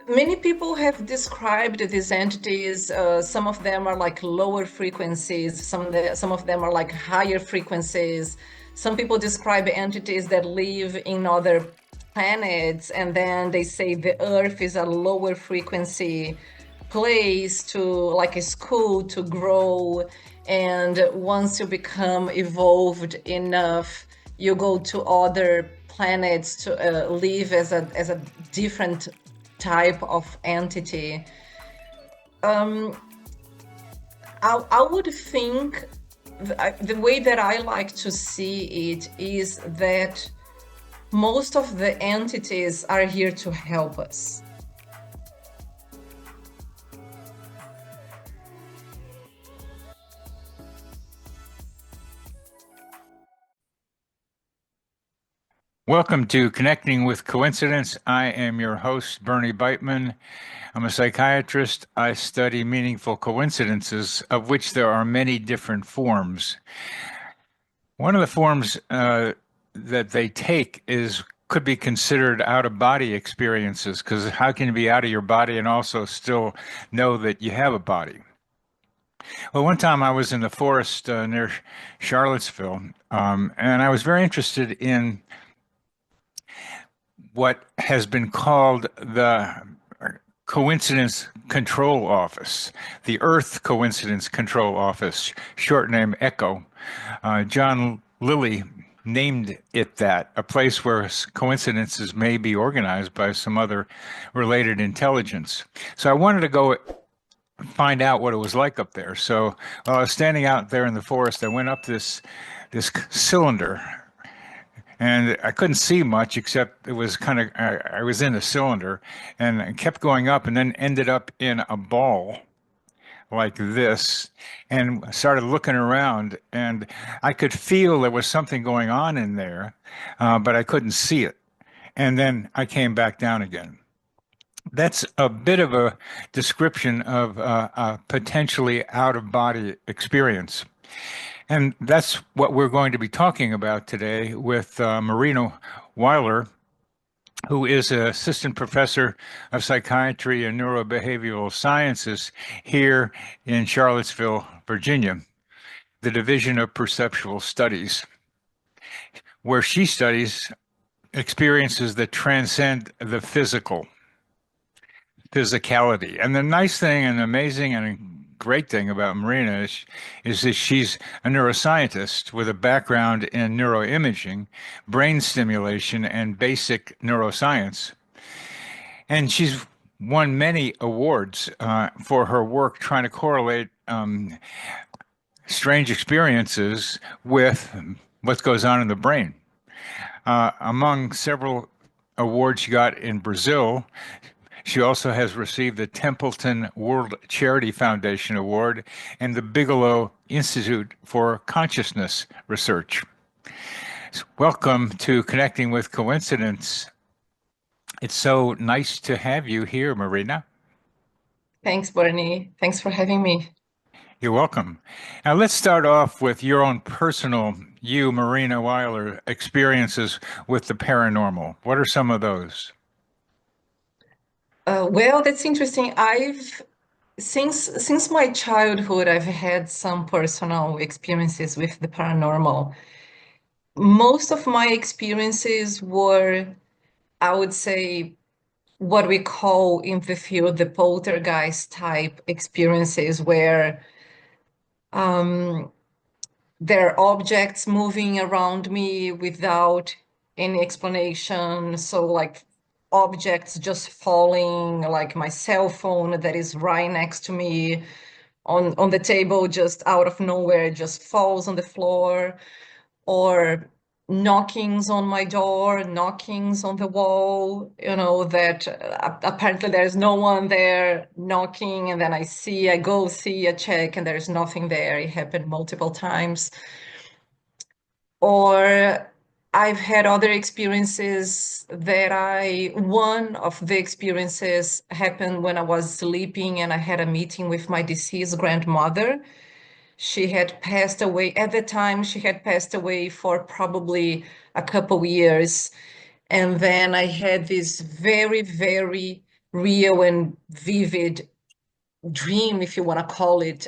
Many people have described these entities. Some of them are like lower frequencies. Some of them are like higher frequencies. Some people describe entities that live in other planets, and then they say the Earth is a lower frequency place to, like a school, to grow. And once you become evolved enough, you go to other planets to live as a different type of entity. I would think the way that I like to see it is that most of the entities are here to help us. Welcome to Connecting with Coincidence. I am your host, Bernie Beitman. I'm a psychiatrist. I study meaningful coincidences, of which there are many different forms. One of the forms that they take could be considered out-of-body experiences, because how can you be out of your body and also still know that you have a body? Well, one time I was in the forest near Charlottesville, and I was very interested in what has been called the Coincidence Control Office, the Earth Coincidence Control Office, short name ECHO. John Lilly named it that, a place where coincidences may be organized by some other related intelligence. So I wanted to go find out what it was like up there. So while I was standing out there in the forest, I went up this cylinder, and I couldn't see much except it was kind of, I was in a cylinder, and I kept going up and then ended up in a ball like this, and started looking around, and I could feel there was something going on in there, but I couldn't see it. And then I came back down again. That's a bit of a description of a potentially out-of-body experience. And that's what we're going to be talking about today with Marina Weiler, who is an assistant professor of psychiatry and neurobehavioral sciences here in Charlottesville, Virginia, the Division of Perceptual Studies, where she studies experiences that transcend the physicality. And the nice thing and amazing and great thing about Marina is that she's a neuroscientist with a background in neuroimaging, brain stimulation, and basic neuroscience. And she's won many awards for her work trying to correlate strange experiences with what goes on in the brain. Among several awards she got in Brazil, she also has received the Templeton World Charity Foundation Award and the Bigelow Institute for Consciousness Research. Welcome to Connecting with Coincidence. It's so nice to have you here, Marina. Thanks, Bernie. Thanks for having me. You're welcome. Now, let's start off with your own personal, Marina Weiler, experiences with the paranormal. What are some of those? Well, that's interesting. Since my childhood, I've had some personal experiences with the paranormal. Most of my experiences were, I would say, what we call in the field the poltergeist type experiences, where um, there are objects moving around me without any explanation. So, like objects just falling, like my cell phone that is right next to me on the table, just out of nowhere, just falls on the floor, or knockings on my door, knockings on the wall, that apparently there's no one there knocking, and then I go see, I check, and there's nothing there. It happened multiple times. Or I've had other experiences one of the experiences happened when I was sleeping and I had a meeting with my deceased grandmother. She had passed away at the time. She had passed away for probably a couple years. And then I had this very, very real and vivid dream, if you want to call it,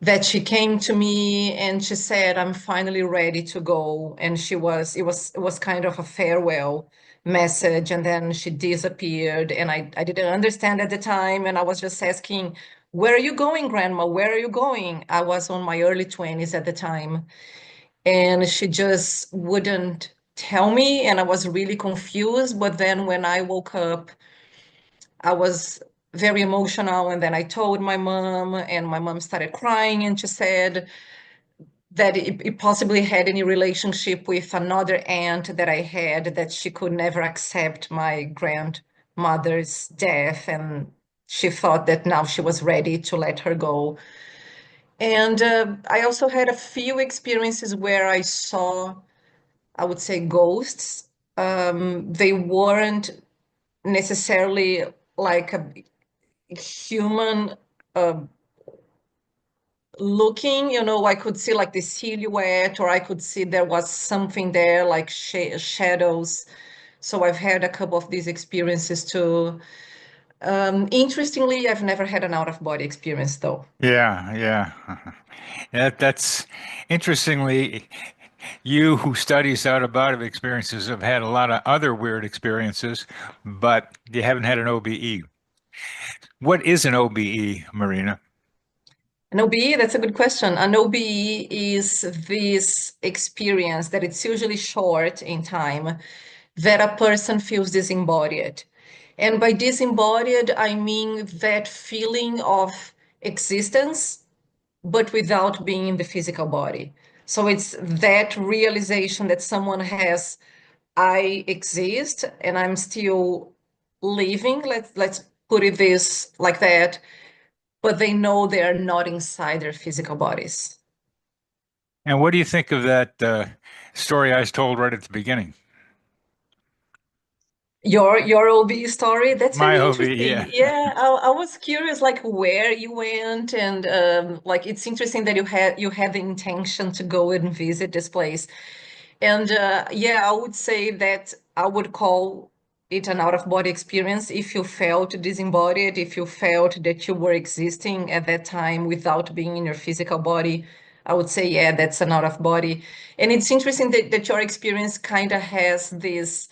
that she came to me and she said, "I'm finally ready to go." And it was kind of a farewell message. And then she disappeared. And I didn't understand at the time. And I was just asking, "Where are you going, Grandma? Where are you going?" I was on my early 20s at the time. And she just wouldn't tell me. And I was really confused. But then when I woke up, I was very emotional. And then I told my mom, and my mom started crying. And she said that it possibly had any relationship with another aunt that I had, that she could never accept my grandmother's death. And she thought that now she was ready to let her go. And I also had a few experiences where I saw, I would say, ghosts. They weren't necessarily like a human uh, looking, I could see like the silhouette, or I could see there was something there, like shadows. So I've had a couple of these experiences too. Interestingly, I've never had an out-of-body experience though. Yeah, yeah. That's interestingly, you who studies out of body experiences have had a lot of other weird experiences, but you haven't had an OBE. What is an OBE, Marina? An OBE, that's a good question. An OBE is this experience that it's usually short in time, that a person feels disembodied. And by disembodied, I mean that feeling of existence, but without being in the physical body. So it's that realization that someone has, I exist and I'm still living, let's put it this like that, but they know they are not inside their physical bodies. And what do you think of that story I was told right at the beginning? Your OB story, that's My very OBE, interesting. yeah. Yeah, I was curious like where you went, and like it's interesting that you had the intention to go and visit this place. And yeah, I would say that I would call it an out-of-body experience if you felt disembodied, if you felt that you were existing at that time without being in your physical body. I would say, yeah, that's an out-of-body. And it's interesting that your experience kind of has this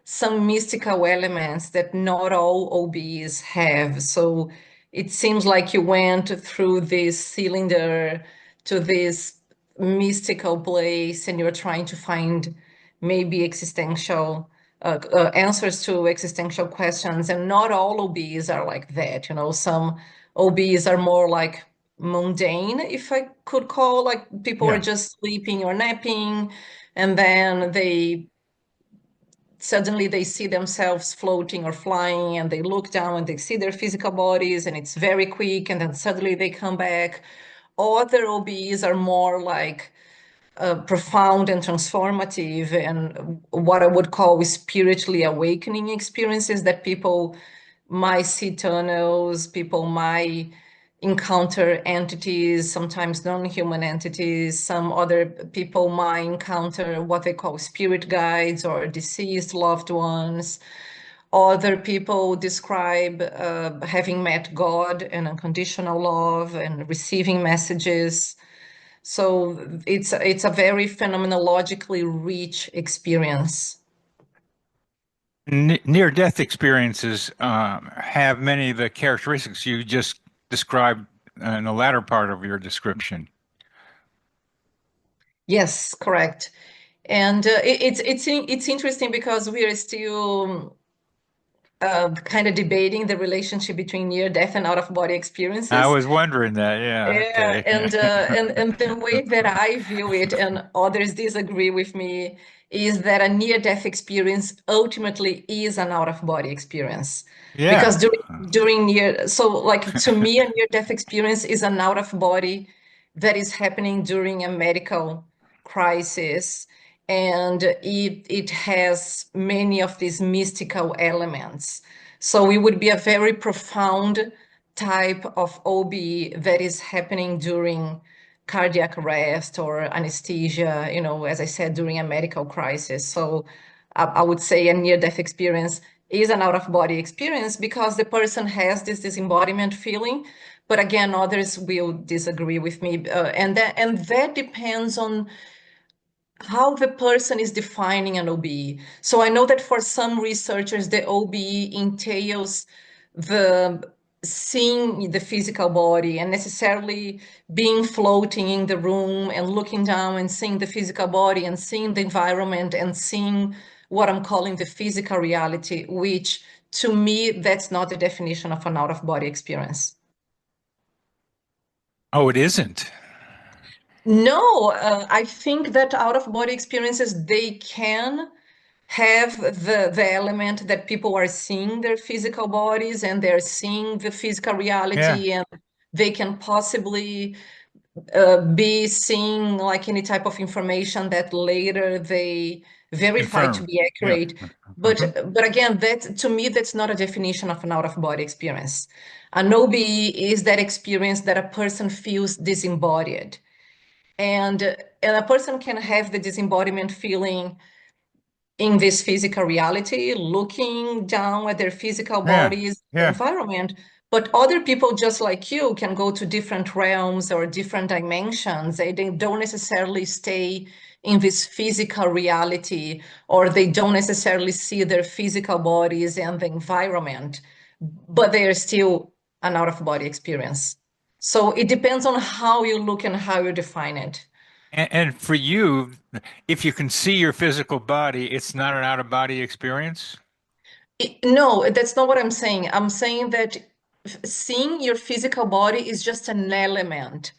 some mystical elements that not all OBs have. So it seems like you went through this cylinder to this mystical place and you're trying to find maybe existential answers to existential questions. And not all OBs are like that. Some OBs are more like mundane, if I could call, like people are Yeah. just sleeping or napping, and then suddenly they see themselves floating or flying, and they look down and they see their physical bodies, and it's very quick, and then suddenly they come back. Other OBs are more like profound and transformative, and what I would call spiritually awakening experiences, that people might see tunnels, people might encounter entities, sometimes non-human entities. Some other people might encounter what they call spirit guides or deceased loved ones. Other people describe having met God and unconditional love and receiving messages. So it's a very phenomenologically rich experience. Near-death experiences have many of the characteristics you just described in the latter part of your description. Yes, correct. And it's interesting because we are still kind of debating the relationship between near death and out of body I experiences. was wondering that. Yeah, Yeah, okay. and the way that I view it, and others disagree with me, is that a near-death experience ultimately is an out-of-body experience. Because Yeah. during near, so like to me, a near-death experience is an out-of-body that is happening during a medical crisis, and it has many of these mystical elements. So it would be a very profound type of OB that is happening during cardiac arrest or anesthesia, as I said, during a medical crisis. So I would say a near-death experience is an out-of-body experience because the person has this disembodiment feeling. But again, others will disagree with me, and that depends on how the person is defining an OBE. So I know that for some researchers, the OBE entails the seeing the physical body and necessarily being floating in the room and looking down and seeing the physical body and seeing the environment and seeing what I'm calling the physical reality, which to me, that's not the definition of an out-of-body experience. Oh, it isn't. No, I think that out-of-body experiences, they can have the element that people are seeing their physical bodies and they're seeing the physical Yeah, reality, and they can possibly be seeing like any type of information that later they verify to confirm. be Yeah. accurate. But Hmm. but again, that to me, that's not a definition of an out-of-body experience. An OBE is that experience that a person feels disembodied. And a person can have the disembodiment feeling in this physical reality, looking down at their physical Yeah, bodies, the yeah. environment. But other people, just like you, can go to different realms or different dimensions. They don't necessarily stay in this physical reality, or they don't necessarily see their physical bodies and the environment, but they are still an out-of-body experience. So it depends on how you look and how you define it. And for you, if you can see your physical body, it's not an out-of-body experience? No, that's not what I'm saying. I'm saying that seeing your physical body is just an element.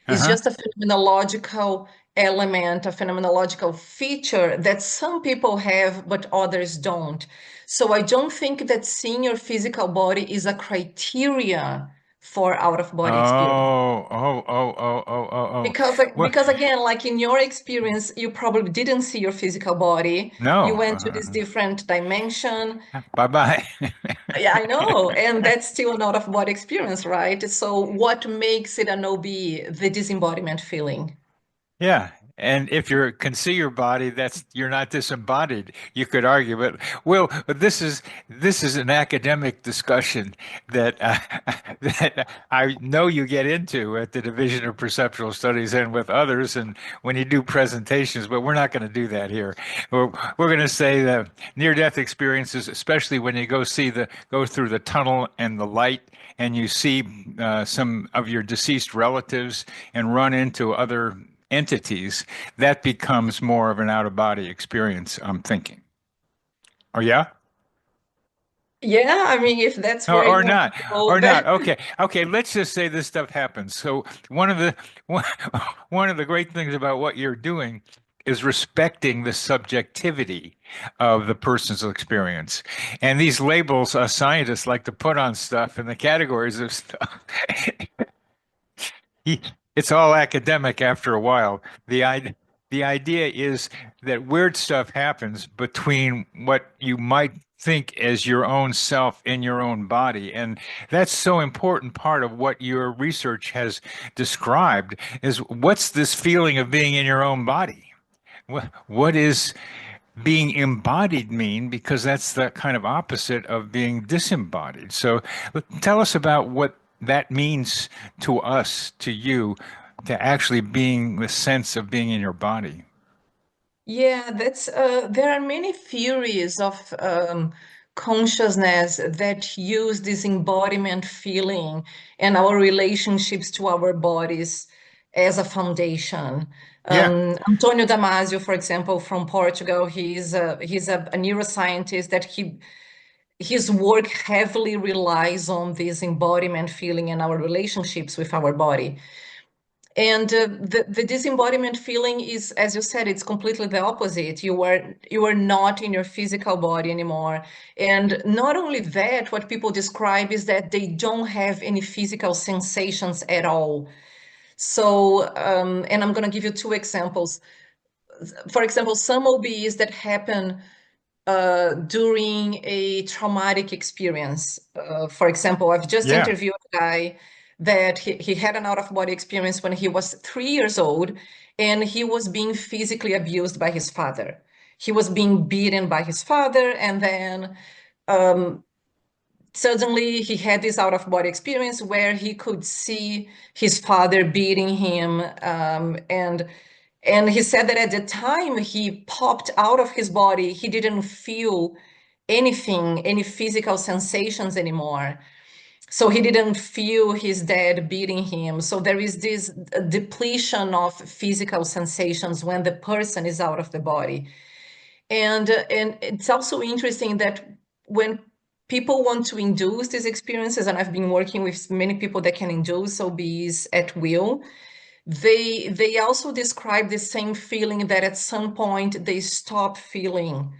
It's Uh-huh. just a phenomenological element, a phenomenological feature that some people have, but others don't. So I don't think that seeing your physical body is a criteria for out-of-body experience. Oh. Because, Well, because again, like in your experience, you probably didn't see your physical body. You no. went to this different dimension. Bye-bye. Yeah, I know. And that's still an out-of-body experience, right? So what makes it an OB, the disembodiment feeling? Yeah. And if you can see your body, that's you're not disembodied. You could argue, but this is an academic discussion that that I know you get into at the Division of Perceptual Studies and with others, and when you do presentations. But we're not going to do that here. We're going to say that near-death experiences, especially when you go through the tunnel and the light, and you see some of your deceased relatives and run into other entities, that becomes more of an out of body experience, I'm thinking. Oh, yeah? Yeah, I mean, if that's Or, where you or want not, to go, or not. then Okay. Let's just say this stuff happens. So one of the one, one of the great things about what you're doing is respecting the subjectivity of the person's experience. And these labels, scientists like to put on stuff and the categories of stuff. It's all academic after a while. The idea is that weird stuff happens between what you might think as your own self in your own body. And that's so important part of what your research has described is what's this feeling of being in your own body? What is being embodied mean? Because that's the kind of opposite of being disembodied. So tell us about what that means to us, to you, to actually being the sense of being in your body. yeah, that's there are many theories of consciousness that use this embodiment feeling and our relationships to our bodies as a foundation. Yeah, Antonio Damasio, for example, from Portugal, he's a neuroscientist that his work heavily relies on this embodiment feeling and our relationships with our body. And the disembodiment feeling is, as you said, it's completely the opposite. You are not in your physical body anymore. And not only that, what people describe is that they don't have any physical sensations at all. So, and I'm going to give you two examples. For example, some OBEs that happen during a traumatic experience. For example, I've just yeah. interviewed a guy that he had an out-of-body experience when he was 3 years old, and he was being physically abused by his father. He was being beaten by his father, and then suddenly he had this out-of-body experience where he could see his father beating him, and he said that at the time he popped out of his body, he didn't feel anything, any physical sensations anymore. So he didn't feel his dad beating him. So there is this depletion of physical sensations when the person is out of the body. And it's also interesting that when people want to induce these experiences, and I've been working with many people that can induce OBs at will, they also describe the same feeling that at some point they stop feeling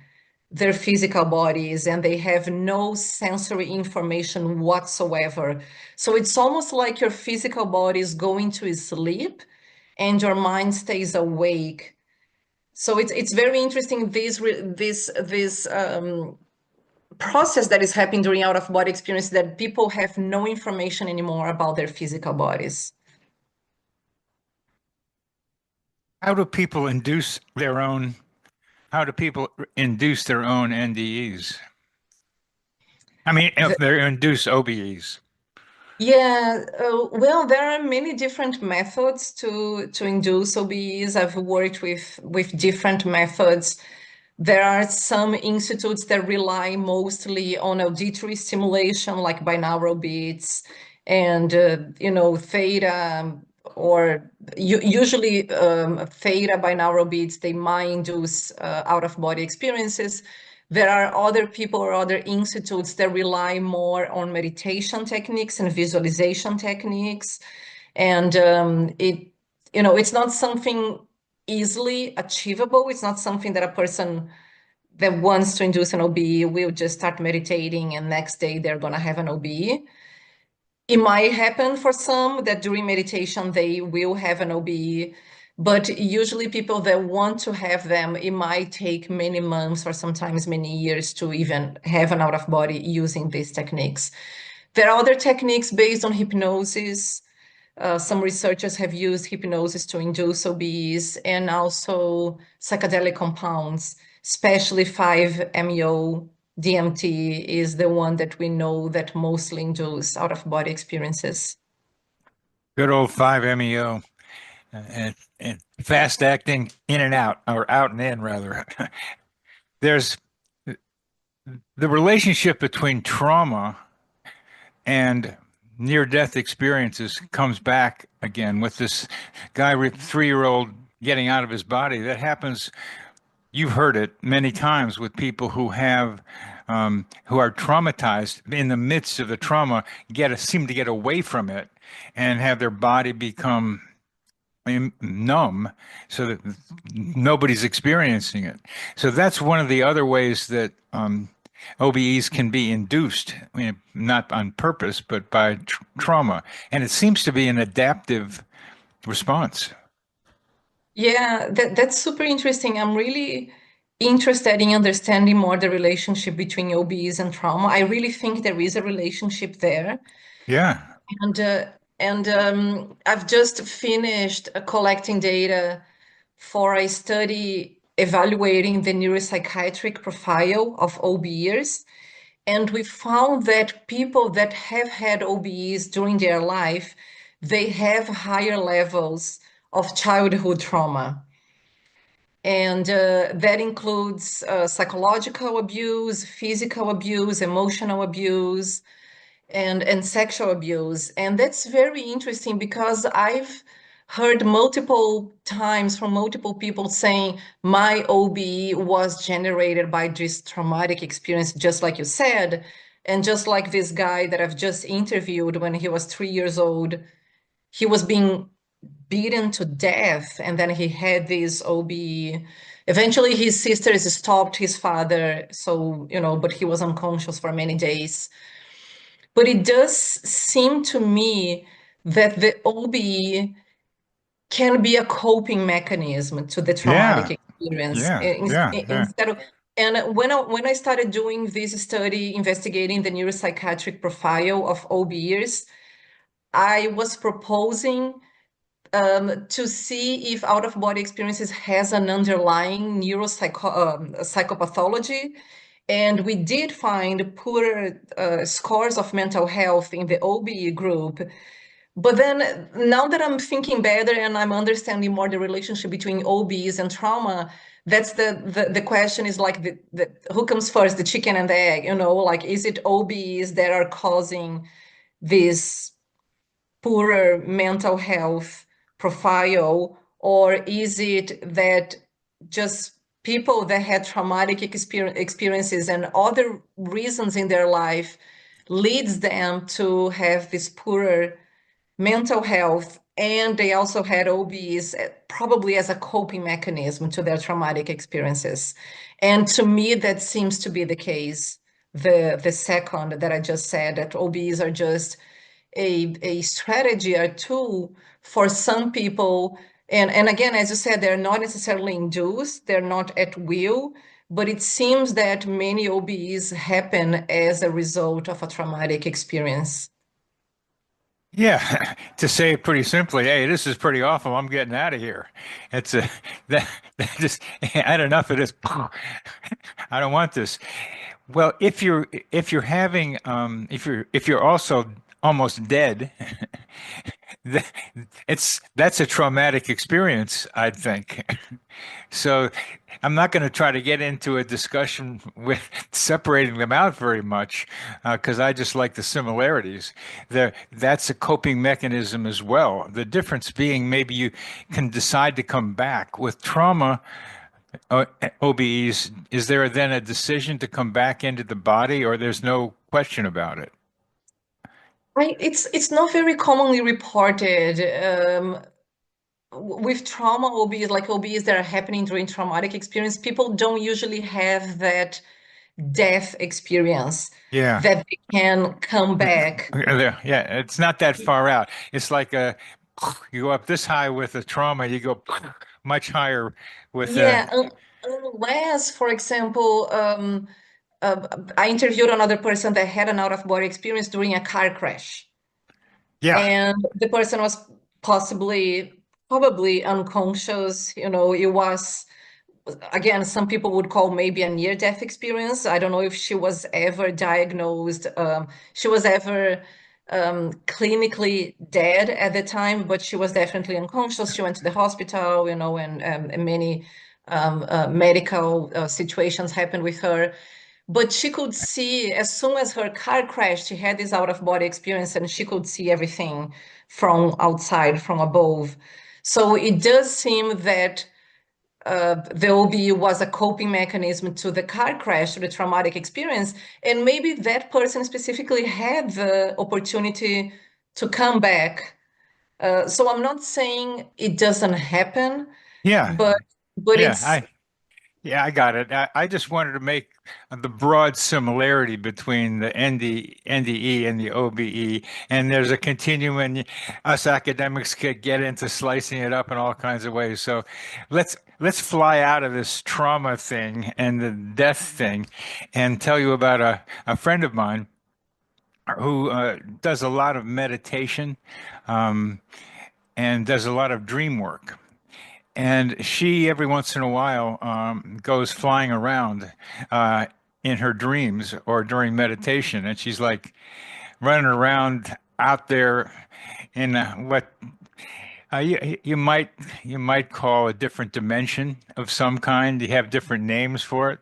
their physical bodies and they have no sensory information whatsoever. So it's almost like your physical body is going to sleep and your mind stays awake. So it's very interesting this process that is happening during out of body experience, that people have no information anymore about their physical bodies. How do people induce their own? How do people induce their own NDEs? I mean, if they induce OBEs. Yeah, well, there are many different methods to induce OBEs. I've worked with different methods. There are some institutes that rely mostly on auditory stimulation, like binaural beats, and theta, or usually theta binaural beats. They might induce out-of-body experiences. There are other people or other institutes that rely more on meditation techniques and visualization techniques, and it's not something easily achievable. It's not something that a person that wants to induce an OBE will just start meditating and next day they're going to have an OBE. It might happen for some that during meditation they will have an OBE, but usually people that want to have them, it might take many months or sometimes many years to even have an out-of-body using these techniques. There are other techniques based on hypnosis. Some researchers have used hypnosis to induce OBEs, and also psychedelic compounds, especially 5-MeO. DMT is the one that we know that mostly induce out-of-body experiences. Good old 5-MeO. And fast acting in and out, or out and in, rather. There's the relationship between trauma and near-death experiences comes back again with this guy, 3-year-old, getting out of his body. That happens. You've heard it many times with people who are traumatized in the midst of the trauma, seem to get away from it and have their body become numb so that nobody's experiencing it. So that's one of the other ways that OBEs can be induced, not on purpose, but by trauma. And it seems to be an adaptive response. Yeah, that's super interesting. I'm really interested in understanding more the relationship between OBEs and trauma. I really think there is a relationship there. Yeah. And I've just finished collecting data for a study evaluating the neuropsychiatric profile of OBEs. And we found that people that have had OBEs during their life, they have higher levels of childhood trauma. And that includes psychological abuse, physical abuse, emotional abuse, and sexual abuse. And that's very interesting because I've heard multiple times from multiple people saying my OB was generated by this traumatic experience, just like you said. And just like this guy that I've just interviewed, when he was 3 years old, he was being beaten to death, and then he had this OB. Eventually his sisters stopped his father, so but he was unconscious for many days. But it does seem to me that the OBE can be a coping mechanism to the traumatic Yeah. experience. Yeah. Yeah. Yeah. Instead of, and when I started doing this study investigating the neuropsychiatric profile of OBEs, I was proposing to see if out-of-body experiences has an underlying psychopathology, And we did find poorer scores of mental health in the OBE group. But then now that I'm thinking better and I'm understanding more the relationship between OBs and trauma, that's the question is like the who comes first, the chicken and the egg, like is it OBs that are causing this poorer mental health profile, or is it that just people that had traumatic experiences and other reasons in their life leads them to have this poorer mental health, and they also had OBs probably as a coping mechanism to their traumatic experiences. And to me, that seems to be the case. The second that I just said, that OBs are just a strategy, a tool for some people. And again, as you said, they're not necessarily induced, they're not at will, but it seems that many OBs happen as a result of a traumatic experience. Yeah, to say it pretty simply, hey, this is pretty awful. I'm getting out of here. It's a that just I had enough of this. I don't want this. Well, if you're having if you're also almost dead, th- that's a traumatic experience, I think. So I'm not going to try to get into a discussion with separating them out very much because I just like the similarities. That's a coping mechanism as well. The difference being maybe you can decide to come back. With trauma, OBEs, is there then a decision to come back into the body, or there's no question about it? It's not very commonly reported. With trauma OBs, like OBs that are happening during traumatic experience, people don't usually have that death experience Yeah. that they can come back. Yeah, it's not that far out. It's like you go up this high with a trauma, you go much higher with Yeah, unless, for example, I interviewed another person that had an out-of-body experience during a car crash, yeah. and the person was probably unconscious. It was, again, some people would call maybe a near-death experience. I don't know if she was ever diagnosed, she was ever clinically dead at the time, but she was definitely unconscious. She went to the hospital, and many medical situations happened with her. But she could see, as soon as her car crashed, she had this out-of-body experience and she could see everything from outside, from above. So it does seem that the OB was a coping mechanism to the car crash, to the traumatic experience. And maybe that person specifically had the opportunity to come back. So I'm not saying it doesn't happen, Yeah. but but Yeah. it's I got it. I just wanted to make the broad similarity between the NDE and the OBE, and there's a continuum, and us academics could get into slicing it up in all kinds of ways. So let's fly out of this trauma thing and the death thing, and tell you about a friend of mine who does a lot of meditation, um, and does a lot of dream work. And she, every once in a while, goes flying around uh, in her dreams or during meditation. And she's like running around out there in what you might call a different dimension of some kind. You have different names for it.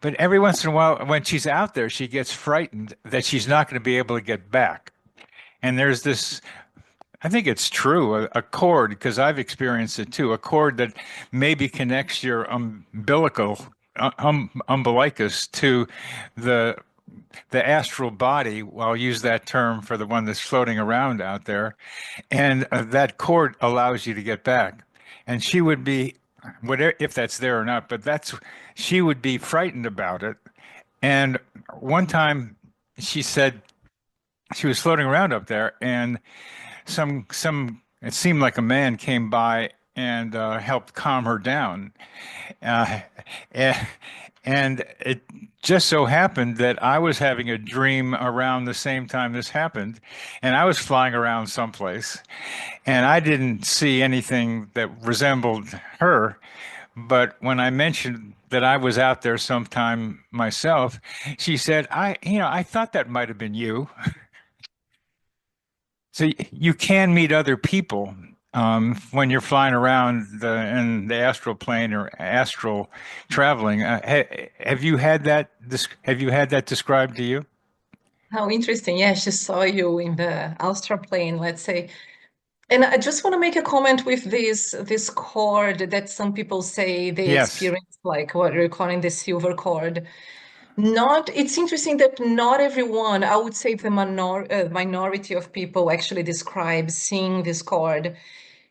But every once in a while, when she's out there, she gets frightened that she's not going to be able to get back. And there's this, I think it's true, a cord, because I've experienced it too, a cord that maybe connects your umbilicus to the the astral body. I'll use that term for the one that's floating around out there, and that cord allows you to get back. And she would be, whatever, if that's there or not, but she would be frightened about it. And one time she said she was floating around up there, and it seemed like a man came by and helped calm her down. Uh, and, and it just so happened that I was having a dream around the same time this happened, and I was flying around someplace, and I didn't see anything that resembled her, But when I mentioned that I was out there sometime myself, she said, I thought that might have been you. So you can meet other people when you're flying around in the astral plane or astral traveling. Have you had that? Have you had that described to you? How interesting. Yeah, she saw you in the astral plane, let's say. And I just want to make a comment with this cord that some people say they Yes. experience, like what you're calling the silver cord. Not, it's interesting that not everyone, I would say the minority of people actually describe seeing this cord.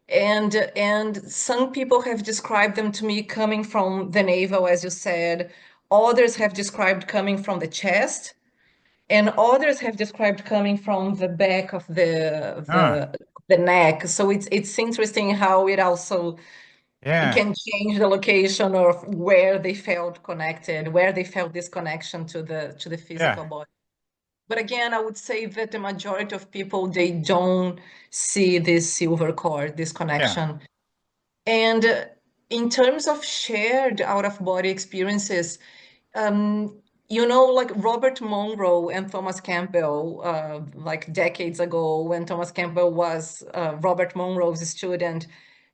And some people have described them to me coming from the navel, as you said. Others have described coming from the chest, and others have described coming from the back of Ah, the neck. So it's interesting how it yeah, can change the location of where they felt connected, where they felt this connection to the yeah, physical body. But again, I would say that the majority of people, they don't see this silver cord, this yeah. connection. And in terms of shared out-of-body experiences, um, like Robert Monroe and Thomas Campbell, like decades ago, when Thomas Campbell was Robert Monroe's student,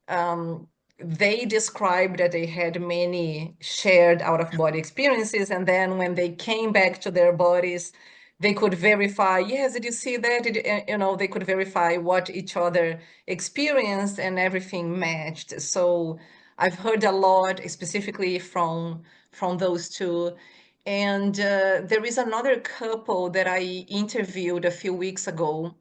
um, they described that they had many shared out-of-body experiences, and then when they came back to their bodies, they could verify, yes, did you see that? They could verify what each other experienced, and everything matched. So I've heard a lot, specifically from those two. And there is another couple that I interviewed a few weeks ago,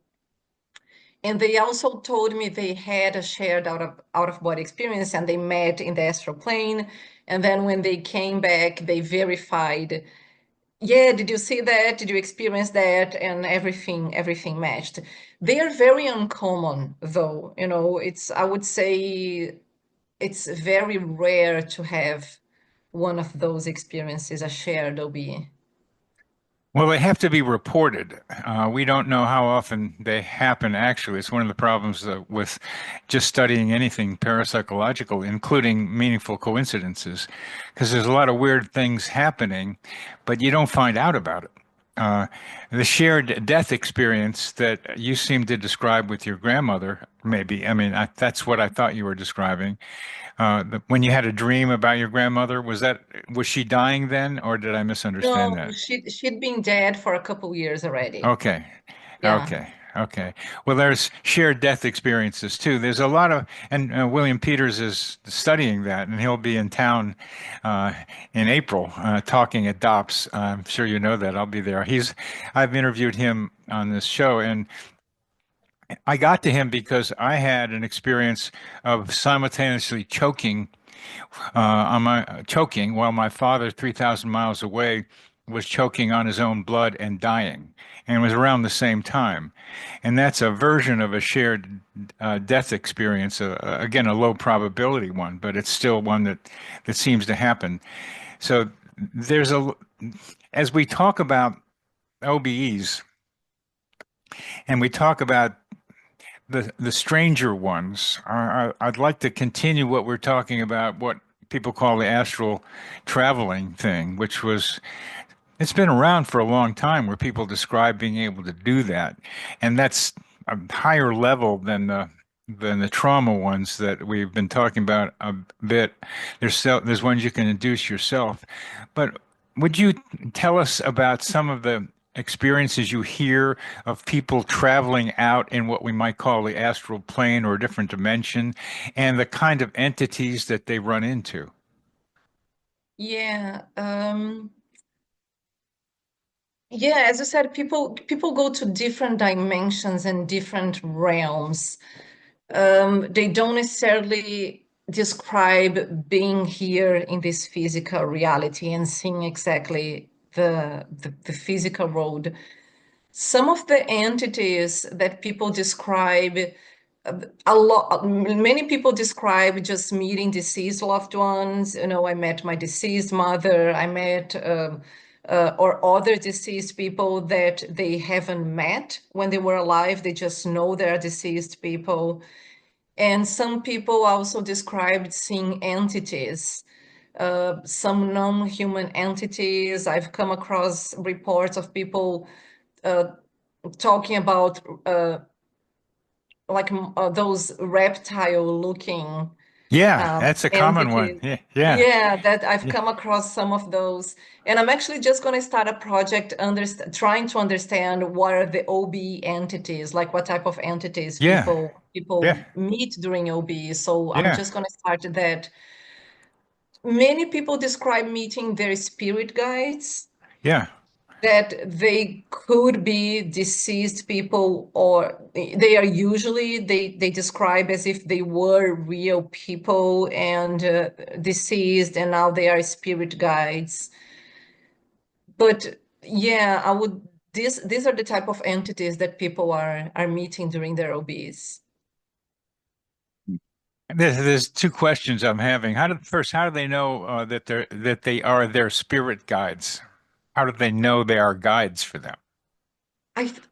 and they also told me they had a shared out of body experience, and they met in the astral plane. And then when they came back, they verified, yeah, did you see that? Did you experience that? And everything matched. They are very uncommon, though. I would say it's very rare to have one of those experiences, a shared OBE. Well, they have to be reported. We don't know how often they happen, actually. It's one of the problems with just studying anything parapsychological, including meaningful coincidences, because there's a lot of weird things happening, but you don't find out about it. Uh, the shared death experience that you seem to describe with your grandmother, maybe, I mean, that's what I thought you were describing. When you had a dream about your grandmother, was she dying then, or did I misunderstand No, that? she'd been dead for a couple years already. Okay. Yeah. Okay. Okay. Well, there's shared death experiences too. There's a lot of, and William Peters is studying that, and he'll be in town uh, in April talking at DOPS. I'm sure you know that. I'll be there. I've interviewed him on this show, and I got to him because I had an experience of simultaneously choking while my father, 3,000 miles away, was choking on his own blood and dying. And it was around the same time. And that's a version of a shared death experience, again, a low probability one, but it's still one that seems to happen. So there's as we talk about OBEs and we talk about the stranger ones, I'd like to continue what we're talking about, what people call the astral traveling thing, which was it's been around for a long time where people describe being able to do that, and that's a higher level than the trauma ones that we've been talking about a bit. There's ones you can induce yourself, but would you tell us about some of the experiences you hear of people traveling out in what we might call the astral plane or a different dimension, and the kind of entities that they run into? Yeah. Yeah, as you said, people go to different dimensions and different realms. They don't necessarily describe being here in this physical reality and seeing exactly the physical road. Some of the entities that people describe, many people describe just meeting deceased loved ones. I met my deceased mother. I met or other deceased people that they haven't met when they were alive. They just know they're deceased people. And some people also described seeing entities, some non-human entities. I've come across reports of people uh, talking about those reptile-looking Yeah, that's a common one. entities. Yeah, yeah, Yeah, that I've yeah, come across some of those. And I'm actually just going to start a project trying to understand what are the OBE entities, like what type of entities yeah, people yeah, meet during OBE. So I'm yeah, just going to start that. Many people describe meeting their spirit guides, yeah. that they could be deceased people, or they are usually they describe as if they were real people and deceased, and now they are spirit guides. But yeah, I would these are the type of entities that people are meeting during their OBs. There's two questions I'm having. How do they know that they are their spirit guides? How do they know they are guides for them? I th-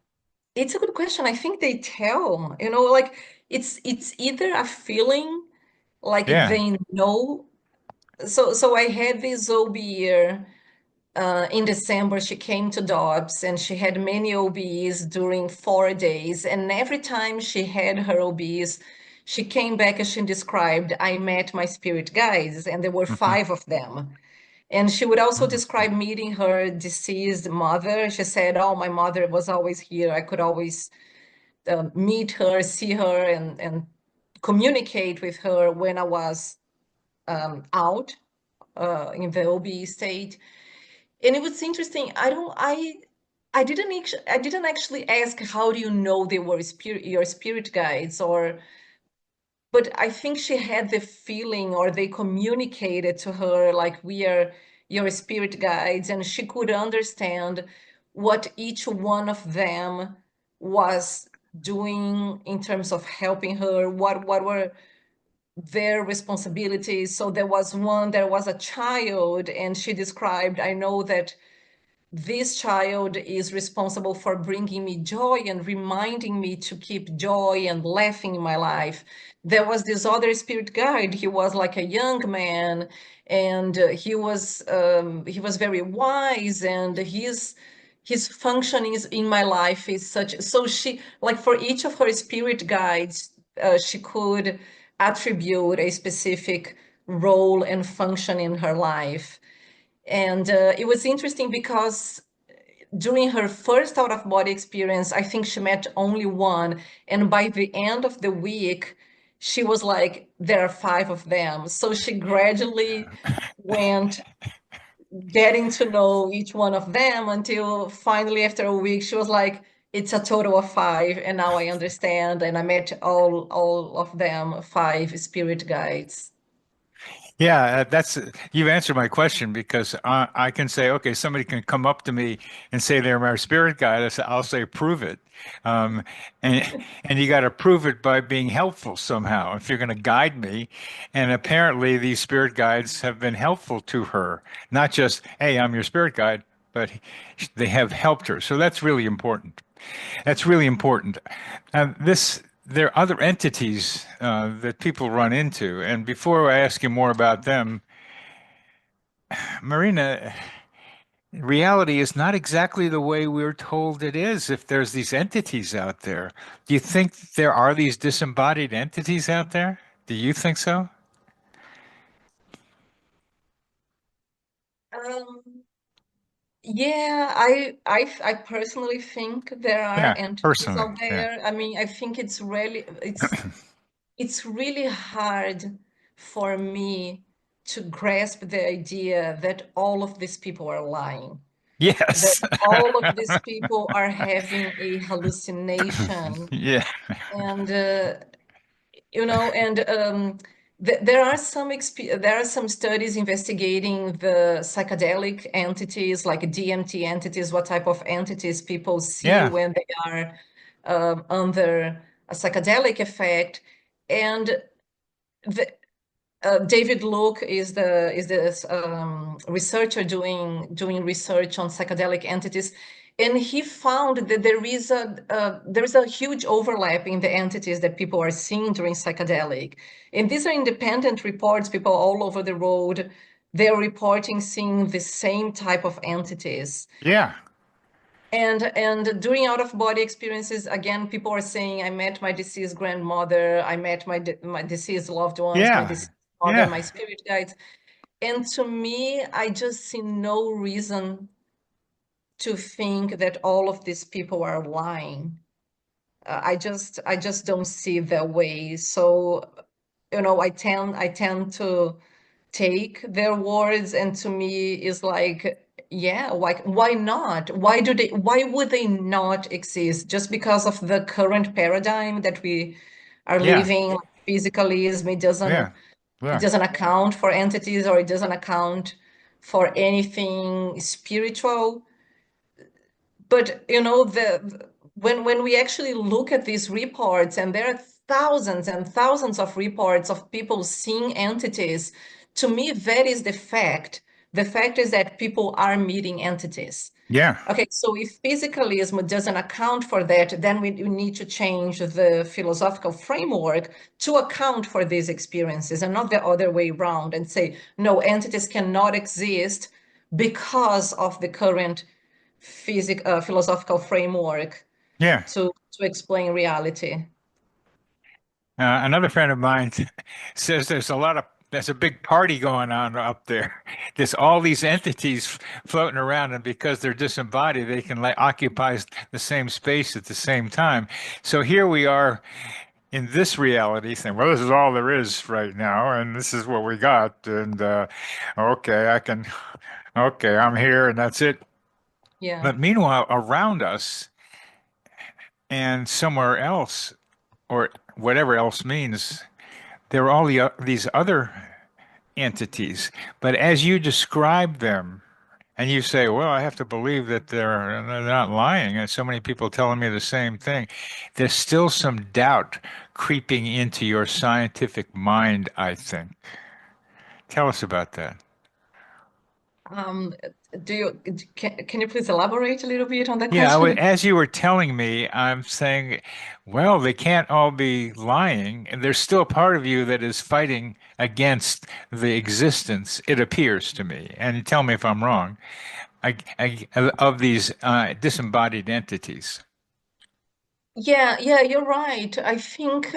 it's a good question. I think they tell, like it's either a feeling, like Yeah. they know. So I had this OB in December. She came to Dobbs and she had many OBs during 4 days. And every time she had her OBs, she came back as she described, I met my spirit guides, and there were Hmm. 5 of them. And she would also describe meeting her deceased mother. She said, oh, my mother was always here. I could always meet her, see her, and communicate with her when I was out in the OB state. And it was interesting. I didn't actually ask how do you know they were your spirit guides, or but I think she had the feeling, or they communicated to her like we are your spirit guides, and she could understand what each one of them was doing in terms of helping her, what were their responsibilities. So there was a child, and she described, I know that this child is responsible for bringing me joy and reminding me to keep joy and laughing in my life. There was this other spirit guide. He was like a young man, and he was very wise, and his functioning in my life is such. So she, like, for each of her spirit guides, she could attribute a specific role and function in her life. And it was interesting because during her first out of body experience, I think she met only one. And by the end of the week, she was like, there are 5 of them. So she gradually went getting to know each one of them until finally, after a week, she was like, it's a total of 5. And now I understand. And I met all of them, 5 spirit guides. Yeah, that's you've answered my question because I can say, okay, somebody can come up to me and say they're my spirit guide. I'll say, prove it, um, and and you got to prove it by being helpful somehow. If you're going to guide me, and apparently these spirit guides have been helpful to her, not just, hey, I'm your spirit guide, but they have helped her. So that's really important. That's really important. There are other entities that people run into. And before I ask you more about them, Marina, reality is not exactly the way we're told it is if there's these entities out there. Do you think there are these disembodied entities out there? Do you think so? Um, Yeah, I personally think there are Yeah, entities personally. out Yeah. there. I mean, I think it's really hard for me to grasp the idea that all of these people are lying, that Yes. all of these people are having a hallucination, Yeah. and and there are there are some studies investigating the psychedelic entities, like DMT entities, what type of entities people see Yeah. when they are under a psychedelic effect. And the, David Luke is this researcher doing research on psychedelic entities, And he found that there is a huge overlap in the entities that people are seeing during psychedelic. And these are independent reports, people all over the world, they're reporting seeing the same type of entities. Yeah. And during out-of-body experiences, again, people are saying, I met my deceased grandmother, I met my deceased loved ones, my Yeah. deceased mother, Yeah. my spirit guides. And to me, I just see no reason to think that all of these people are lying. I just don't see that way. So, I tend to take their words, and to me is like, yeah, why not? Why would they not exist? Just because of the current paradigm that we are Yeah. living, like physicalism, it doesn't Yeah. it Yeah. doesn't account for entities, or it doesn't account for anything spiritual. But when we actually look at these reports, and there are thousands and thousands of reports of people seeing entities, to me, that is the fact. The fact is that people are meeting entities. Yeah. Okay, so if physicalism doesn't account for that, then we need to change the philosophical framework to account for these experiences, and not the other way around, and say, no, entities cannot exist because of the current philosophical framework Yeah. to explain reality. Another friend of mine says there's a big party going on up there. There's all these entities floating around, and because they're disembodied, they can like occupy the same space at the same time. So here we are in this reality saying, well, this is all there is right now, and this is what we got. And okay, okay, I'm here, and that's it. Yeah. But meanwhile, around us and somewhere else, or whatever else means, there are all these other entities. But as you describe them, and you say, well, I have to believe that they're not lying, and so many people telling me the same thing, there's still some doubt creeping into your scientific mind, I think. Tell us about that. Um, can you please elaborate a little bit on that Yeah, question? as you were telling me, I'm saying, well, they can't all be lying, and there's still a part of you that is fighting against the existence, it appears to me. And tell me if I'm wrong, of these disembodied entities. Yeah, yeah, you're right. I think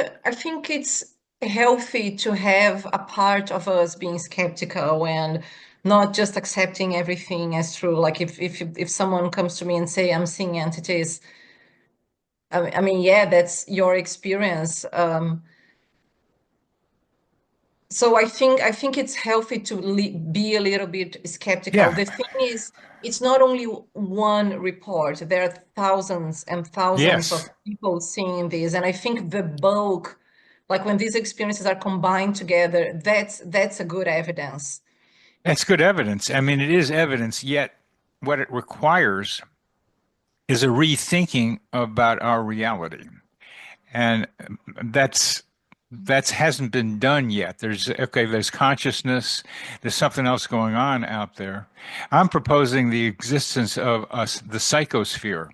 it's healthy to have a part of us being skeptical and not just accepting everything as true. Like if someone comes to me and say I'm seeing entities, I mean, yeah, that's your experience. So I think it's healthy to be a little bit skeptical. Yeah. The thing is, it's not only one report. There are thousands and thousands of Yes. people seeing this, and I think the bulk, like when these experiences are combined together, that's a good evidence. That's good evidence. I mean, it is evidence, yet what it requires is a rethinking about our reality. And that's hasn't been done yet. There's consciousness, there's something else going on out there. I'm proposing the existence of us, the psychosphere,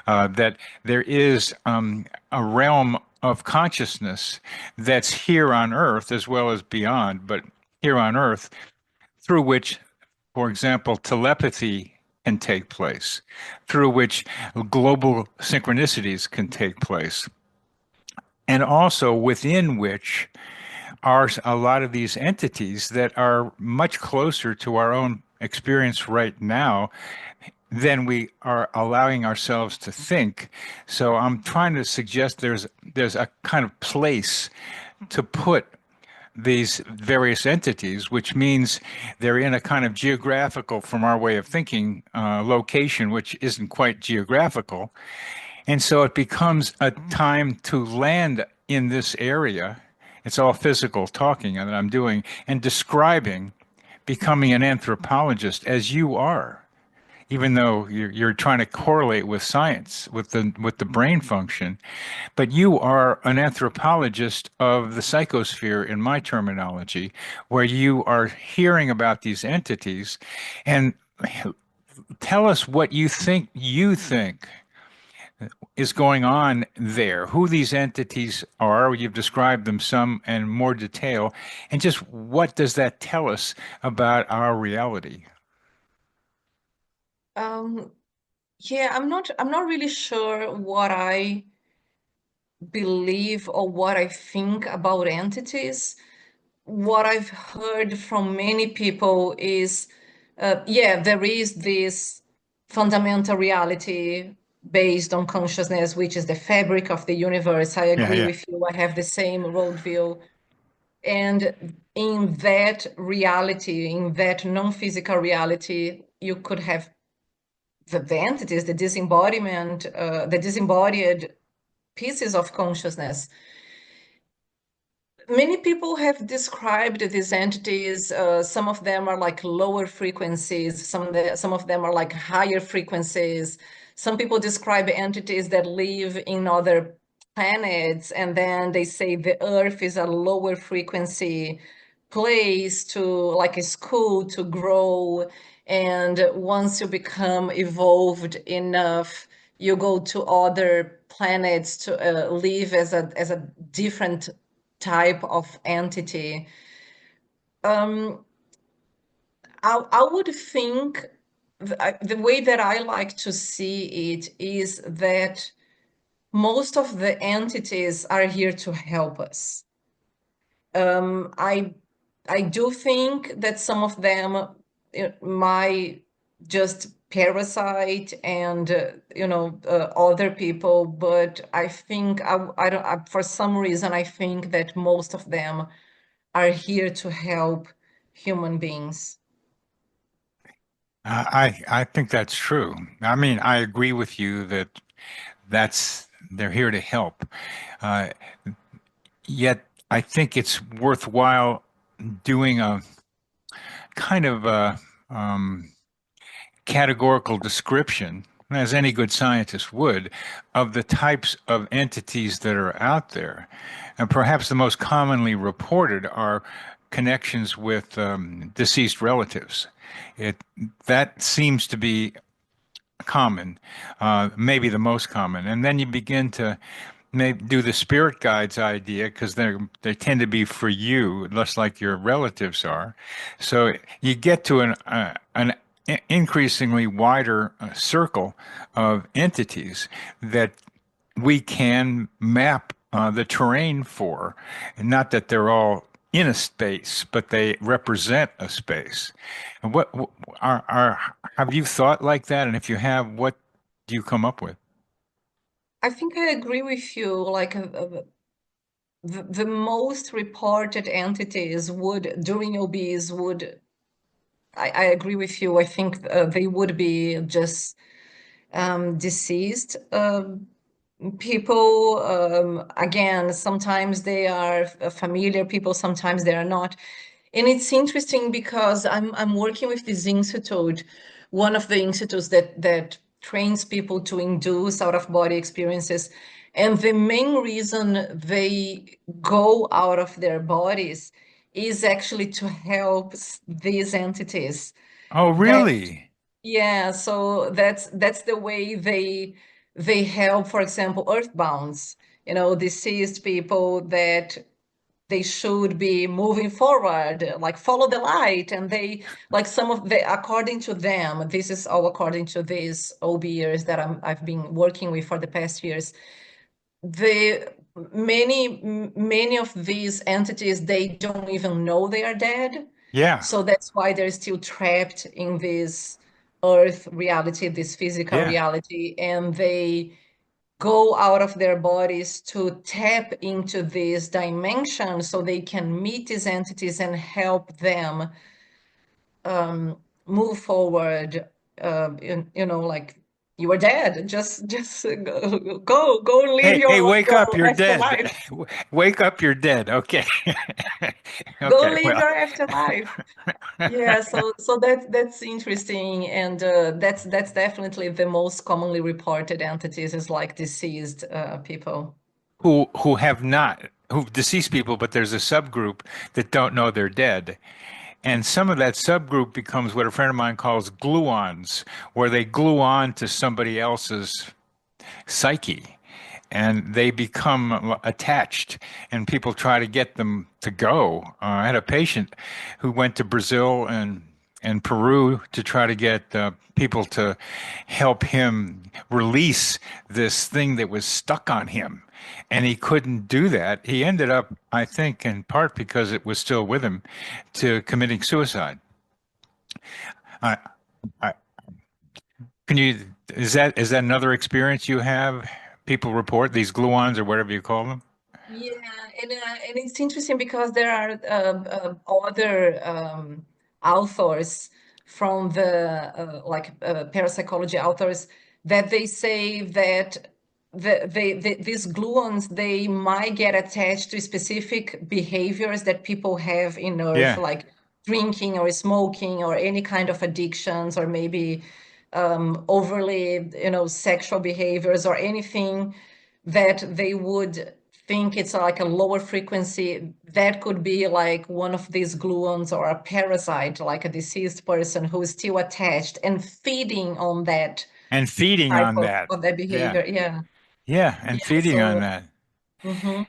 that there is a realm of consciousness that's here on Earth as well as beyond, but here on Earth, through which, for example, telepathy can take place, through which global synchronicities can take place, and also within which are a lot of these entities that are much closer to our own experience right now than we are allowing ourselves to think. So I'm trying to suggest there's a kind of place to put these various entities, which means they're in a kind of geographical, from our way of thinking, location, which isn't quite geographical. And so it becomes a time to land in this area. It's all physical talking that I'm doing and describing, becoming an anthropologist as you are, even though you're trying to correlate with science, with the brain function. But you are an anthropologist of the psychosphere, in my terminology, where you are hearing about these entities and tell us what you think is going on there, who these entities are. You've described them some in more detail, and just what does that tell us about our reality? Um, yeah, I'm not really sure what I believe or what I think about entities. What I've heard from many people is, yeah, there is this fundamental reality based on consciousness, which is the fabric of the universe. I Yeah, agree yeah. with you. I have the same worldview. And in that reality, in that non-physical reality, you could have the entities, the disembodied pieces of consciousness. Many people have described these entities. Some of them are like lower frequencies. Some of them are like higher frequencies. Some people describe entities that live in other planets, and then they say the Earth is a lower frequency place to, like a school to grow. And once you become evolved enough, you go to other planets to live as a different type of entity. Um, I would think the way that I like to see it is that most of the entities are here to help us. Um, I I do think that some of them might just parasite and other people, but I think I don't for some reason I think that most of them are here to help human beings. I think that's true. I mean, I agree with you that they're here to help. Uh, Yet I think it's worthwhile doing a kind of a categorical description, as any good scientist would, of the types of entities that are out there. And perhaps the most commonly reported are connections with deceased relatives. It that seems to be common, maybe the most common. And then you begin to maybe do the spirit guides idea because they tend to be for you, less like your relatives are. So you get to an increasingly wider circle of entities that we can map the terrain for. And not that they're all in a space, but they represent a space. And what are have you thought like that? And if you have, what do you come up with? I think I agree with you. Like the most reported entities would during OBs would I agree with you. I think they would be just deceased people. Again, sometimes they are familiar people, sometimes they are not. And it's interesting because I'm working with this institute, one of the institutes that trains people to induce out of body experiences. And the main reason they go out of their bodies is actually to help these entities. Oh, That really? yeah, so that's the way they help, for example, earthbounds, deceased people that they should be moving forward, like follow the light. And they, like some of the, according to them, this is all according to these OBEs that I've been working with for the past years. The many of these entities, they don't even know they are dead. Yeah, So that's why they're still trapped in this earth reality, this physical yeah. reality, and they go out of their bodies to tap into this dimension so they can meet these entities and help them um, move forward. Like you are dead. Just go live Hey, wake your up, you're dead. afterlife. Wake up, you're dead. Okay. Go Okay, live well. your afterlife. Yeah, so that's interesting, and that's definitely the most commonly reported entities is like deceased people. Who have not, who deceased people, but there's a subgroup that don't know they're dead. And some of that subgroup becomes what a friend of mine calls gluons, where they glue on to somebody else's psyche and they become attached, and people try to get them to go. I had a patient who went to Brazil and Peru to try to get people to help him release this thing that was stuck on him. And he couldn't do that. He ended up, I think, in part because it was still with him, to committing suicide. I, I, can you, is that another experience you have? People report these gluons or whatever you call them. Yeah, and it's interesting because there are other authors from the parapsychology authors that they say that these gluons they might get attached to specific behaviors that people have in Earth, Yeah. like drinking or smoking or any kind of addictions or maybe overly, sexual behaviors or anything that they would think it's like a lower frequency, that could be like one of these gluons or a parasite, like a deceased person who is still attached and feeding on that And feeding type on that. of that Yeah. behavior. Yeah. Yeah. And Yeah. feeding on So, that. mhm.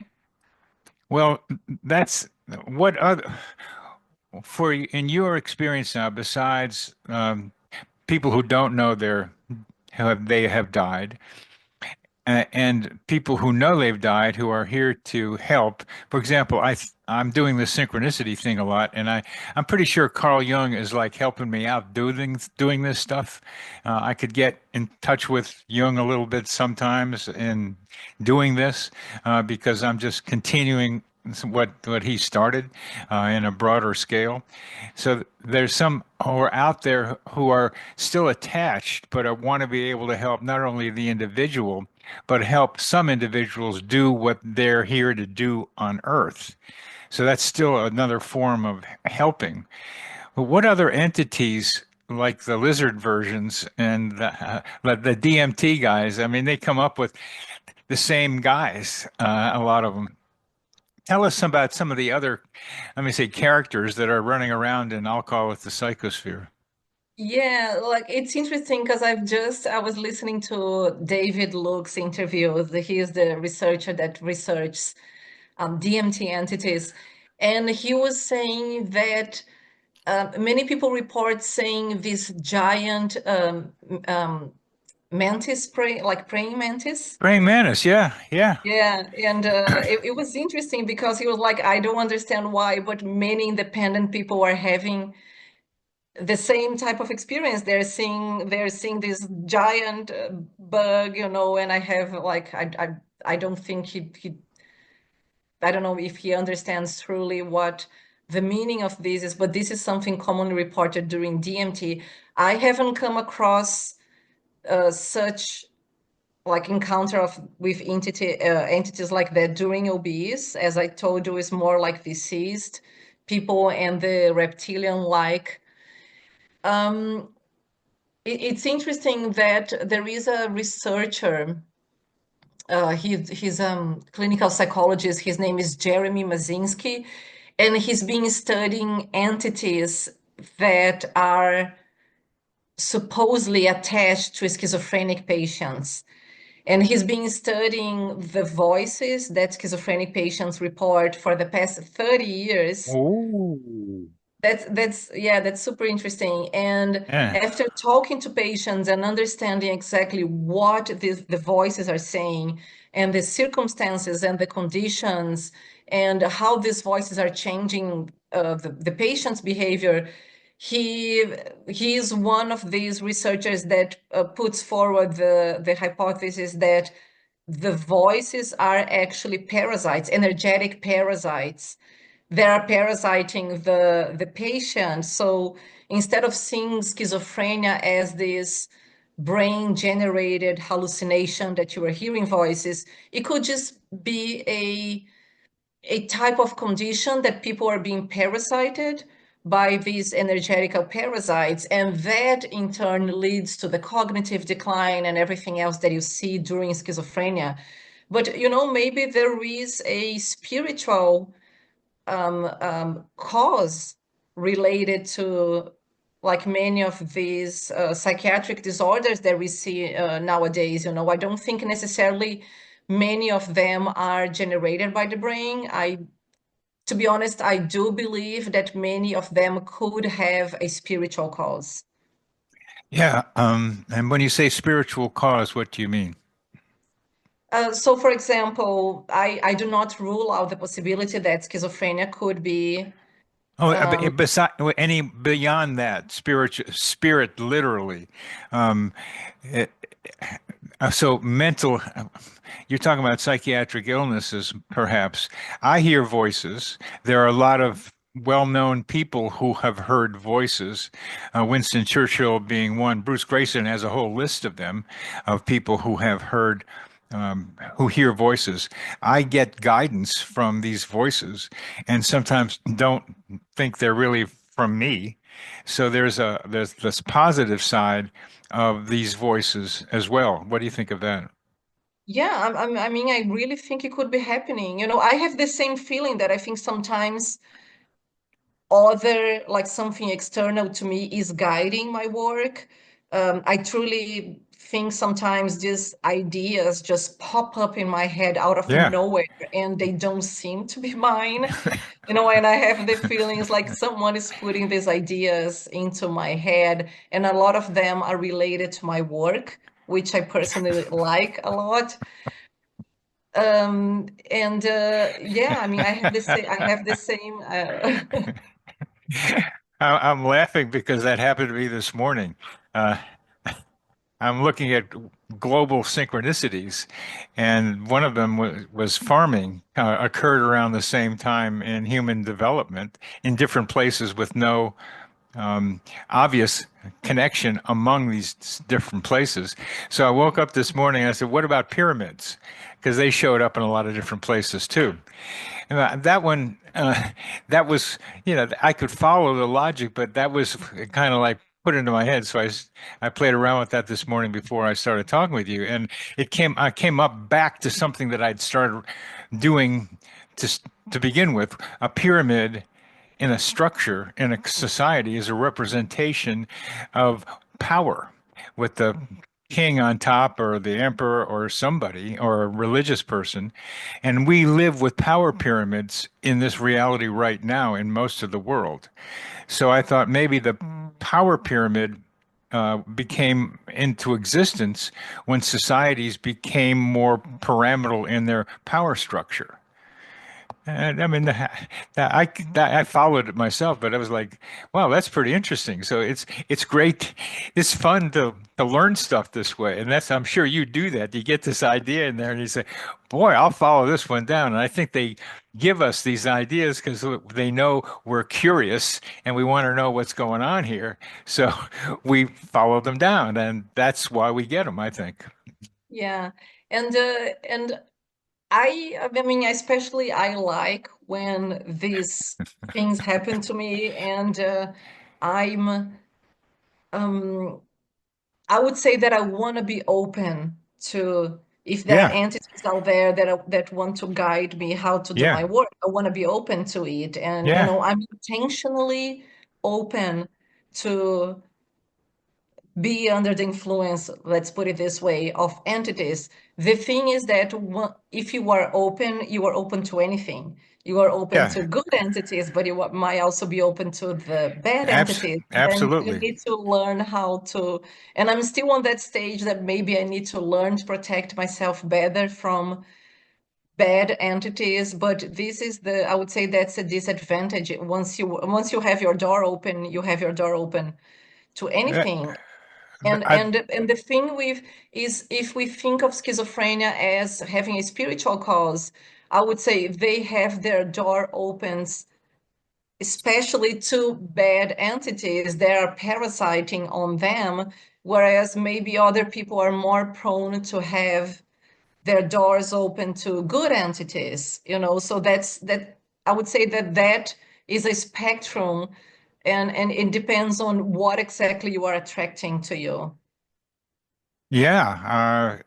Well, that's what other, in your experience now, besides people who don't know they have died, and people who know they've died who are here to help. For example, I'm doing the synchronicity thing a lot, and I'm pretty sure Carl Jung is like helping me out doing this stuff. I could get in touch with Jung a little bit sometimes in doing this because I'm just continuing what he started in a broader scale. So there's some who are out there who are still attached, but want to be able to help not only the individual, but help some individuals do what they're here to do on Earth. So that's still another form of helping. But what other entities, like the lizard versions and the DMT guys, I mean, they come up with the same guys, a lot of them. Tell us about some of the other, let me say, characters that are running around in, I'll call it the psychosphere. Yeah, like it's interesting because I was listening to David Luke's interview. He is the researcher that researches DMT entities. And he was saying that many people report saying this giant um, mantis like praying mantis. Praying mantis, yeah, yeah. Yeah, and it was interesting because he was like, I don't understand why, but many independent people are having the same type of experience. They're seeing this giant bug, and I have like I don't think he I don't know if he understands truly what the meaning of this is, but this is something commonly reported during DMT. I haven't come across such like encounter with entities like that during OBEs. As I told you, it's more like deceased people and the reptilian-like. Um, it's interesting that there is a researcher. He's clinical psychologist. His name is Jeremy Mazinski, and he's been studying entities that are supposedly attached to schizophrenic patients. And he's been studying the voices that schizophrenic patients report for the past 30 years. Oh. That's super interesting. And Yeah. after talking to patients and understanding exactly what the voices are saying and the circumstances and the conditions and how these voices are changing the patient's behavior, he he is one of these researchers that puts forward the hypothesis that the voices are actually parasites, energetic parasites they are parasiting the patient. So instead of seeing schizophrenia as this brain generated hallucination that you are hearing voices, it could just be a type of condition that people are being parasited by these energetical parasites. And that in turn leads to the cognitive decline and everything else that you see during schizophrenia. But maybe there is a spiritual cause related to like many of these psychiatric disorders that we see nowadays. I don't think necessarily many of them are generated by the brain. To be honest, I do believe that many of them could have a spiritual cause. Yeah. And when you say spiritual cause, what do you mean? So, for example, I do not rule out the possibility that schizophrenia could be. Oh, um, beside any beyond that, spirit, literally. Um, it, so mental, you're talking about psychiatric illnesses, perhaps. I hear voices. There are a lot of well-known people who have heard voices, Winston Churchill being one. Bruce Grayson has a whole list of them, of people who have heard, who hear voices. I get guidance from these voices and sometimes don't think they're really from me. So there's this positive side of these voices as well. What do you think of that? yeah, I mean, I really think it could be happening. I have the same feeling that I think sometimes other, like something external to me is guiding my work. I truly think sometimes these ideas just pop up in my head out of Yeah. nowhere and they don't seem to be mine. And I have the feelings like someone is putting these ideas into my head, and a lot of them are related to my work, which I personally like a lot. And yeah, I mean, I have the same. I'm laughing because that happened to me this morning. Uh, I'm looking at global synchronicities, and one of them was farming occurred around the same time in human development in different places with no obvious connection among these different places. So I woke up this morning and I said, "What about pyramids?" Because they showed up in a lot of different places too. And that one, that was, I could follow the logic, but that was kind of like put into my head. So I played around with that this morning before I started talking with you, and I came up back to something that I'd started doing to begin with. A pyramid in a structure in a society is a representation of power, with the king on top or the emperor or somebody or a religious person. And we live with power pyramids in this reality right now in most of the world. So I thought maybe the power pyramid became into existence when societies became more pyramidal in their power structure. And I mean, I followed it myself, but I was like, "Wow, that's pretty interesting." So it's great, it's fun to learn stuff this way, and that's I'm sure you do that. You get this idea in there, and you say, "Boy, I'll follow this one down." And I think they give us these ideas because they know we're curious and we want to know what's going on here, so we follow them down, and that's why we get them, I think. Yeah, and I mean, especially I like when these things happen to me, and I'm um I would say that I want to be open to if there are Yeah, entities out there that want to guide me how to do my yeah, work. I want to be open to it, and yeah, I'm intentionally open to be under the influence, let's put it this way, of entities. The thing is that if you are open to anything. You are open to yeah. good entities, but might also be open to the bad entities. And then you Absolutely. need to learn how to, and I'm still on that stage that maybe I need to learn to protect myself better from bad entities. But I would say that's a disadvantage. Once you have your door open, you have your door open to Uh, anything. but And the thing with is if we think of schizophrenia as having a spiritual cause, I would say they have their door opens, especially to bad entities that are parasiting on them, whereas maybe other people are more prone to have their doors open to good entities. So that I would say that is a spectrum, and it depends on what exactly you are attracting to you. yeah,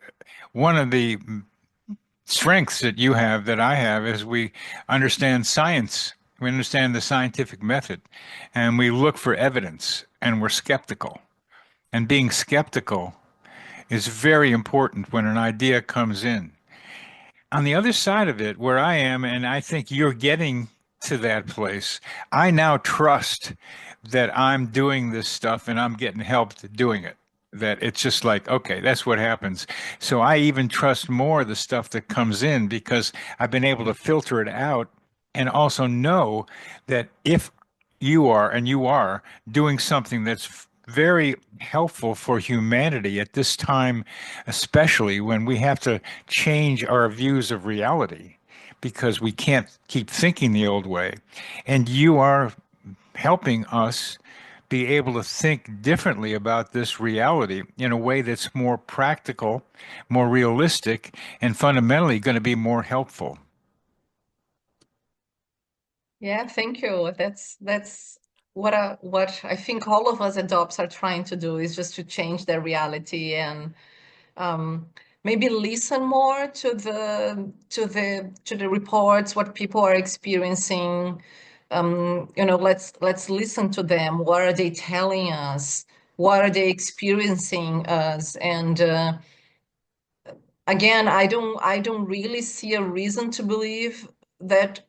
one of the strengths that you have that I have is we understand science We understand the scientific method, and we look for evidence, and we're skeptical. And being skeptical is very important when an idea comes in. On the other side of it, where I am, and I think you're getting to that place, I now trust that I'm doing this stuff and I'm getting help doing it. That it's just like, okay, that's what happens. So I even trust more the stuff that comes in because I've been able to filter it out and also know that if you are, and you are, doing something that's very helpful for humanity at this time, especially when we have to change our views of reality because we can't keep thinking the old way. And you are helping us be able to think differently about this reality in a way that's more practical, more realistic, and fundamentally going to be more helpful. Yeah, thank you. That's what I think all of us adults are trying to do is just to change their reality and um, maybe listen more to the reports, what people are experiencing. Let's listen to them. What are they telling us? What are they experiencing us? And again, I don't really see a reason to believe that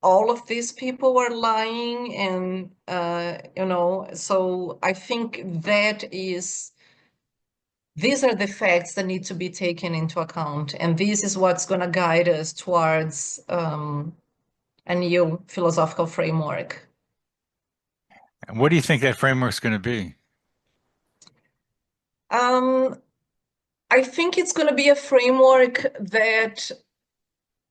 all of these people are lying, and so I think these are the facts that need to be taken into account, and this is what's going to guide us towards a new philosophical framework. And what do you think that framework's going to be? um, I think it's going to be a framework that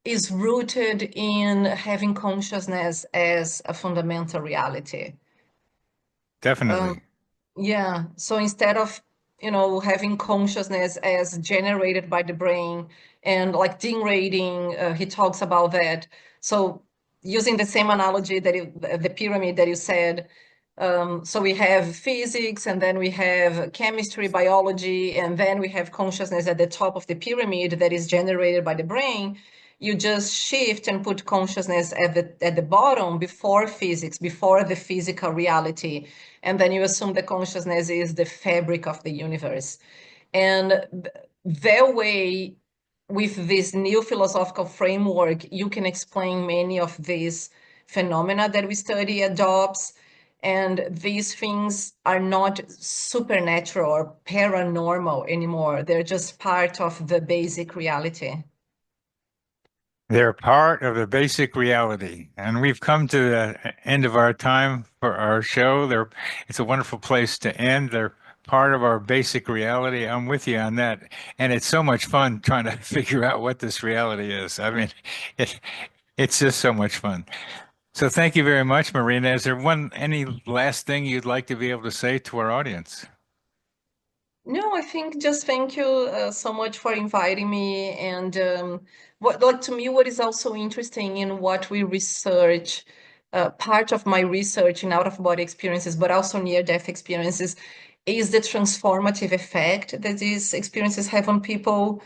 is rooted in having consciousness as a fundamental reality. um, Definitely. Yeah, so instead of, having consciousness as generated by the brain and like Dean rating, he talks about that. So using the same analogy that the pyramid that you said, so we have physics and then we have chemistry, biology, and then we have consciousness at the top of the pyramid that is generated by the brain. You just shift and put consciousness at the bottom before physics, before the physical reality, and then you assume the consciousness is the fabric of the universe. And that way, with this new philosophical framework, you can explain many of these phenomena that we study at jobs. And these things are not supernatural or paranormal anymore. They're just part of the basic reality. They're part of the basic reality. And we've come to the end of our time for our show. It's a wonderful place to end. They're part of our basic reality. I'm with you on that. And it's so much fun trying to figure out what this reality is. I mean, it, it's just so much fun. So thank you very much, Marina. Is there any last thing you'd like to be able to say to our audience? No, I think just thank you so much for inviting me. And what, like to me, what is also interesting in what we research, part of my research in out-of-body experiences, but also near-death experiences, is the transformative effect that these experiences have on people.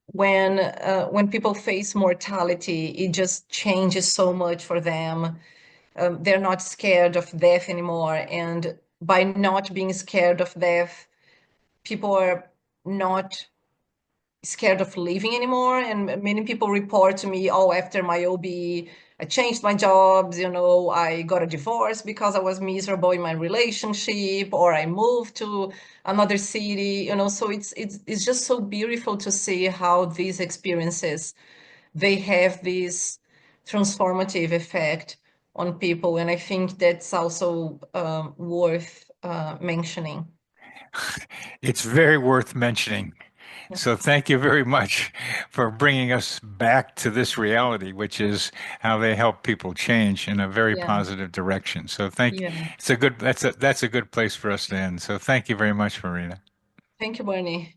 When people face mortality, it just changes so much for them. They're not scared of death anymore, and by not being scared of death, people are not scared of leaving anymore. And many people report to me, oh, after my OB, I changed my jobs, I got a divorce because I was miserable in my relationship, or I moved to another city, so it's just so beautiful to see how these experiences, they have this transformative effect on people. And I think that's also worth mentioning. It's very worth mentioning. So thank you very much for bringing us back to this reality, which is how they help people change in a very Yeah, positive direction. So yeah. that's a good place for us to end. So thank you very much, Marina. Thank you, Bernie.